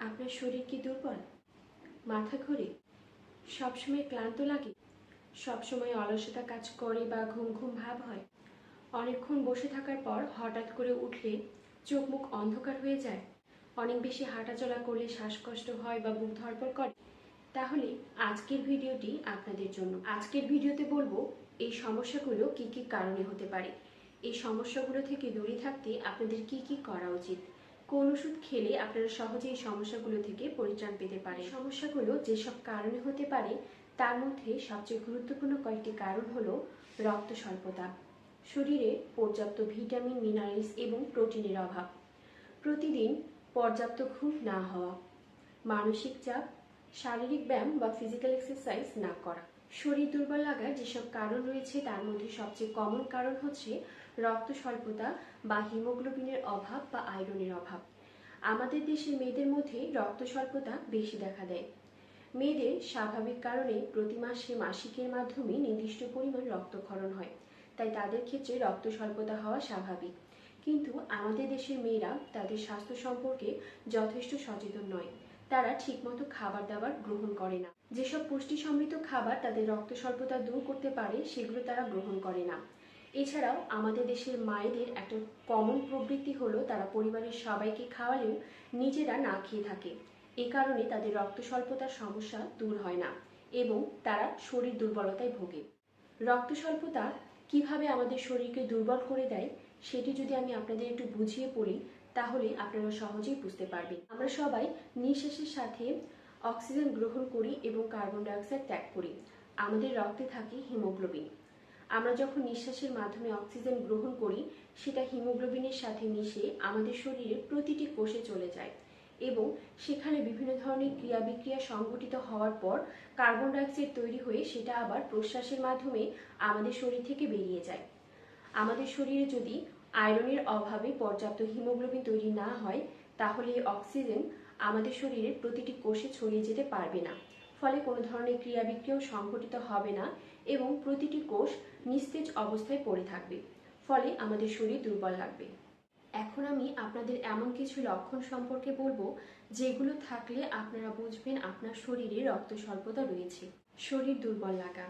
আপনার শরীর কি দুর্বল? মাথা ঘোরে? সবসময় ক্লান্ত লাগে? সবসময় অলসতা কাজ করে বা ঘুম ঘুম ভাব হয়? অনেকক্ষণ বসে থাকার পর হঠাৎ করে উঠলে চোখ মুখ অন্ধকার হয়ে যায়? অনেক বেশি হাঁটাচলা করলে শ্বাসকষ্ট হয় বা বুক ধড়ফড় করে? তাহলে আজকের ভিডিওটি আপনাদের জন্য। আজকের ভিডিওতে বলবো এই সমস্যাগুলো কি কি কারণে হতে পারে, এই সমস্যাগুলো থেকে দূরে থাকতে আপনাদের কি কি করা উচিত, কোন ওষুধ খেলে আপনারা সহজে এই সমস্যাগুলো থেকে পরিত্রাণ পেতে পারেন। সমস্যাগুলো যেসব কারণে হতে পারে তার মধ্যে সবচেয়ে গুরুত্বপূর্ণ কয়েকটি কারণ হলো রক্ত স্বল্পতা, শরীরে পর্যাপ্ত ভিটামিন, মিনারেলস এবং প্রোটিনের অভাব, প্রতিদিন পর্যাপ্ত ঘুম না হওয়া, মানসিক চাপ, শারীরিক ব্যায়াম বা ফিজিক্যাল এক্সারসাইজ না করা। শরীর দুর্বল লাগার যেসব কারণ রয়েছে তার মধ্যে সবচেয়ে কমন কারণ হচ্ছে রক্ত স্বল্পতা বা হিমোগ্লোবিনের অভাব বা আয়রনের অভাব। আমাদের দেশের মেয়েদের মধ্যে রক্ত স্বল্পতা বেশি দেখা দেয়। মেয়েদের স্বাভাবিক কারণে প্রতি মাসে মাসিকের মাধ্যমে নির্দিষ্ট পরিমাণ রক্তক্ষরণ হয়, তাই তাদের ক্ষেত্রে রক্ত স্বল্পতা হওয়া স্বাভাবিক। কিন্তু আমাদের দেশের মেয়েরা তাদের স্বাস্থ্য সম্পর্কে যথেষ্ট সচেতন নয়। তারা ঠিকমতো খাবার দাবার গ্রহণ করে না। যেসব পুষ্টি সমৃদ্ধ খাবার তাদের রক্ত স্বল্পতা দূর করতে পারে সেগুলো তারা গ্রহণ করে না। এছাড়াও আমাদের দেশের মায়েদের একটা কমন প্রবৃত্তি হলো তারা পরিবারের সবাইকে খাওয়ালেও নিজেরা না খেয়ে থাকে। এ কারণে তাদের রক্ত স্বল্পতার সমস্যা দূর হয় না এবং তারা শরীর দুর্বলতায় ভোগে। রক্ত স্বল্পতা কিভাবে আমাদের শরীরকে দুর্বল করে দেয় সেটি যদি আমি আপনাদের একটু বুঝিয়ে পড়ি তাহলে আপনারা সহজেই বুঝতে পারবেন। আমরা সবাই নিঃশ্বাসের সাথে অক্সিজেন গ্রহণ করি এবং কার্বন ডাইঅক্সাইড ত্যাগ করি। আমাদের রক্তে থাকে হিমোগ্লোবিন। আমরা যখন নিঃশ্বাসের মাধ্যমে অক্সিজেন গ্রহণ করি সেটা হিমোগ্লোবিনের সাথে মিশে আমাদের শরীরের প্রতিটি কোষে চলে যায় এবং সেখানে বিভিন্ন ধরনের ক্রিয়া বিক্রিয়া সংঘটিত হওয়ার পর কার্বন ডাইঅক্সাইড তৈরি হয়ে সেটা আবার প্রশ্বাসের মাধ্যমে আমাদের শরীর থেকে বেরিয়ে যায়। আমাদের শরীরে যদি আয়রনের অভাবে পর্যাপ্ত হিমোগ্লোবিন তৈরি না হয় তাহলে এই অক্সিজেন আমাদের শরীরের প্রতিটি কোষে ছড়িয়ে যেতে পারবে না, ফলে কোনো ধরনের ক্রিয়া বিক্রিয়াও সংঘটিত হবে না এবং প্রতিটি কোষ নিস্তেজ অবস্থায় পড়ে থাকবে, ফলে আমাদের শরীর দুর্বল লাগবে। এখন আমি আপনাদের এমন কিছু লক্ষণ সম্পর্কে বলবো যেগুলো থাকলে আপনারা বুঝবেন আপনার শরীরে রক্ত স্বল্পতা রয়েছে। শরীর দুর্বল লাগা,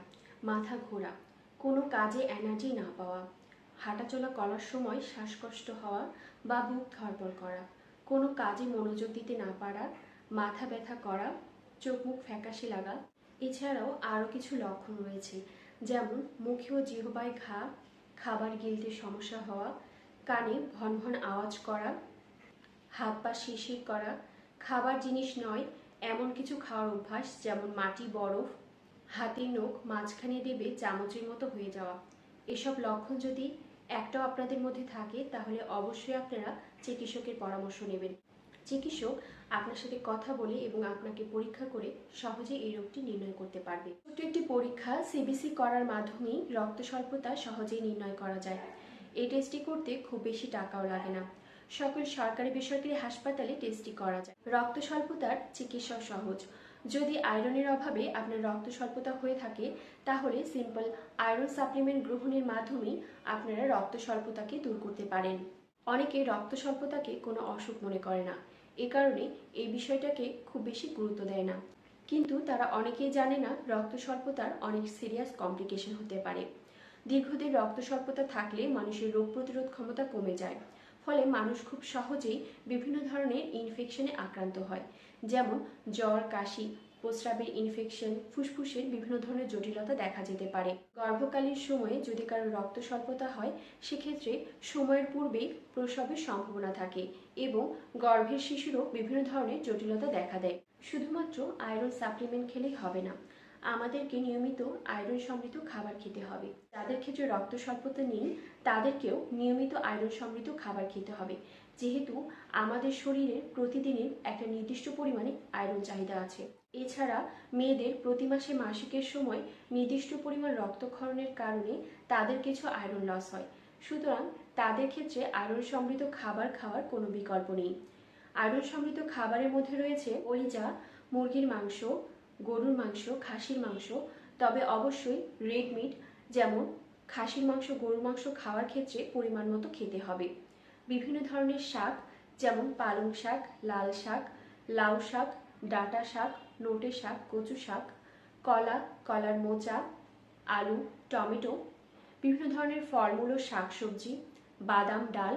মাথা ঘোরা, কোনো কাজে এনার্জি না পাওয়া, হাঁটাচলা করার সময় শ্বাসকষ্ট হওয়া বা বুক ধড়ফড় করা, কোনো কাজে মনোযোগ দিতে না পারা, মাথা ব্যথা করা, চোখ মুখ ফ্যাকাশে লাগা। এছাড়াও আরও কিছু লক্ষণ রয়েছে, যেমন মুখে ও জিহ্বায় ঘা, খাবার গিলতে সমস্যা হওয়া, কানে ভন ভন আওয়াজ করা, হাত পা শিরশির করা, খাবার জিনিস নয় এমন কিছু খাওয়ার অভ্যাস যেমন মাটি, বরফ, হাতের নখ মাঝখানে দেবে চামচের মতো হয়ে যাওয়া। এসব লক্ষণ যদি একটাও আপনাদের মধ্যে থাকে তাহলে অবশ্যই আপনারা চিকিৎসকের পরামর্শ নেবেন। চিকিৎসক আপনার সাথে কথা বলে এবং আপনাকে পরীক্ষা করে সহজে এই রোগটি নির্ণয় করতে পারবে। ছোট্ট একটি পরীক্ষা সিবিসি করার মাধ্যমেই রক্ত স্বল্পতা সহজেই নির্ণয় করা যায়। এই টেস্টটি করতে খুব বেশি টাকাও লাগে না। সকল সরকারি বেসরকারি হাসপাতালে টেস্টটি করা যায়। রক্ত স্বল্পতার চিকিৎসা সহজ। যদি আয়রনের অভাবে আপনার রক্ত স্বল্পতা হয়ে থাকে তাহলে সিম্পল আয়রন সাপ্লিমেন্ট গ্রহণের মাধ্যমেই আপনারা রক্ত স্বল্পতাকে দূর করতে পারেন। অনেকে রক্ত স্বল্পতাকে কোনো অসুখ মনে করে না, এ কারণে এই বিষয়টাকে খুব বেশি গুরুত্ব দেয় না। কিন্তু তারা অনেকেই জানে না রক্ত স্বল্পতার অনেক সিরিয়াস কমপ্লিকেশন হতে পারে। দীর্ঘদিন রক্ত স্বল্পতা থাকলে মানুষের রোগ প্রতিরোধ ক্ষমতা কমে যায়, ফলে মানুষ খুব সহজেই বিভিন্ন ধরনের ইনফেকশনে আক্রান্ত হয়, যেমন জ্বর, কাশি, প্রস্রাবের ইনফেকশন, ফুসফুসের বিভিন্ন ধরনের জটিলতা দেখা যেতে পারে। গর্ভকালীন সময়ে যদি কারো রক্ত স্বল্পতা হয় সেক্ষেত্রে সময়ের পূর্বেই প্রসবের সম্ভাবনা থাকে এবং গর্ভের শিশুরও বিভিন্ন ধরনের জটিলতা দেখা দেয়। শুধুমাত্র আয়রন সাপ্লিমেন্ট খেলেই হবে না, আমাদেরকে নিয়মিত আয়রন সমৃদ্ধ খাবার খেতে হবে। যাদের ক্ষেত্রে রক্ত স্বল্পতা নেই তাদেরকেও নিয়মিত আয়রন সমৃদ্ধ খাবার খেতে হবে, যেহেতু আমাদের শরীরের প্রতিদিনের একটা নির্দিষ্ট পরিমাণে আয়রন চাহিদা আছে। এছাড়া মেয়েদের প্রতি মাসে মাসিকের সময় নির্দিষ্ট পরিমাণ রক্তক্ষরণের কারণে তাদের কিছু আয়রন লস হয়, সুতরাং তাদের ক্ষেত্রে আয়রন সমৃদ্ধ খাবার খাওয়ার কোনো বিকল্প নেই। আয়রন সমৃদ্ধ খাবারের মধ্যে রয়েছে কলিজা, মুরগির মাংস, গরুর মাংস, খাসির মাংস, তবে অবশ্যই রেড মিট যেমন খাসির মাংস, গরুর মাংস খাওয়ার ক্ষেত্রে পরিমাণ মতো খেতে হবে। বিভিন্ন ধরনের শাক যেমন পালং শাক, লাল শাক, লাউ শাক, ডাঁটা শাক, নোটে শাক, কচু শাক, কলা, কলার মোচা, আলু, টমেটো, বিভিন্ন ধরনের ফলমূল ও শাকসবজি, বাদাম, ডাল,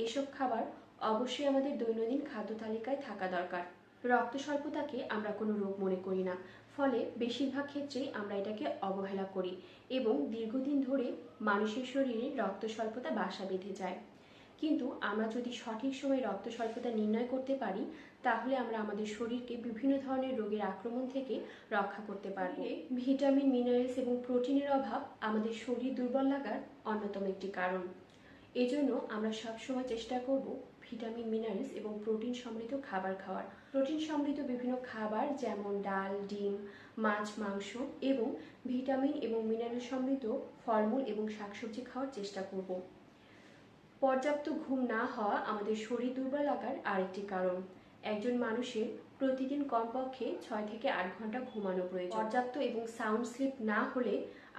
এসব খাবার অবশ্যই আমাদের দৈনন্দিন খাদ্য তালিকায় থাকা দরকার। রক্ত স্বল্পতাকে আমরা কোনো রোগ মনে করি না, ফলে বেশিরভাগ ক্ষেত্রেই আমরা এটাকে অবহেলা করি এবং দীর্ঘদিন ধরে মানুষের শরীরে রক্ত স্বল্পতা বাসা বেঁধে যায়। কিন্তু আমরা যদি সঠিক সময়ে রক্ত স্বল্পতা নির্ণয় করতে পারি, তাহলে আমরা আমাদের শরীরকে বিভিন্ন ধরনের রোগের আক্রমণ থেকে রক্ষা করতে পারবো। ভিটামিন, মিনারেলস এবং প্রোটিনের অভাব আমাদের শরীর দুর্বল লাগার অন্যতম একটি কারণ। এজন্য আমরা সবসময় চেষ্টা করব ভিটামিন, মিনারেলস এবং প্রোটিন সমৃদ্ধ খাবার খাওয়ার। প্রোটিন সমৃদ্ধ বিভিন্ন খাবার যেমন ডাল, ডিম, মাছ, মাংস এবং ভিটামিন এবং মিনারেল সমৃদ্ধ ফলমূল এবং শাকসবজি খাওয়ার চেষ্টা করব। পর্যাপ্ত ঘুম না হওয়া আমাদের শরীর দুর্বল লাগার আরেকটি কারণ। একজন মানুষের প্রতিদিন কমপক্ষে 6 থেকে 8 ঘন্টা ঘুমানো প্রয়োজন। পর্যাপ্ত এবং সাউন্ড স্লিপ না হলে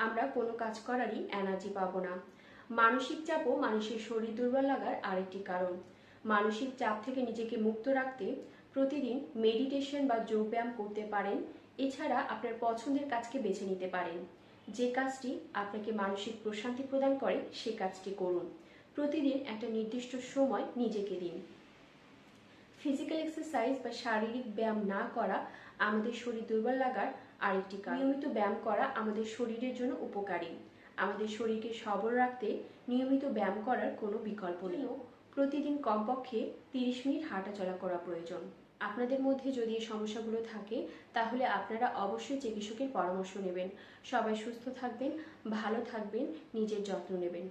আমরা কোনো কাজ করারই এনার্জি পাবো না। মানসিক চাপও মানুষের শরীর দুর্বল লাগার আরেকটি কারণ। মানসিক চাপ থেকে নিজেকে মুক্ত রাখতে প্রতিদিন মেডিটেশন বা যোগব্যায়াম করতে পারেন। এছাড়া আপনার পছন্দের কাজকে বেছে নিতে পারেন। যে কাজটি আপনাকে মানসিক প্রশান্তি প্রদান করে সে কাজটি করুন। প্রতিদিন একটা নির্দিষ্ট সময় নিজেকে দিন। ফিজিক্যাল এক্সারসাইজ বা শারীরিক ব্যায়াম না করা আমাদের শরীর দুর্বল লাগার আরেকটি কারণ। নিয়মিত ব্যায়াম করা আমাদের শরীরের জন্য উপকারী। আমাদের শরীরকে সবল রাখতে নিয়মিত ব্যায়াম করার কোনো বিকল্প নেই। প্রতিদিন কমপক্ষে 30 মিনিট হাঁটাচলা করা প্রয়োজন। আপনাদের মধ্যে যদি এই সমস্যাগুলো থাকে, তাহলে আপনারা অবশ্যই চিকিৎসকের পরামর্শ নেবেন। সবাই সুস্থ থাকবেন, ভালো থাকবেন, নিজের যত্ন নেবেন।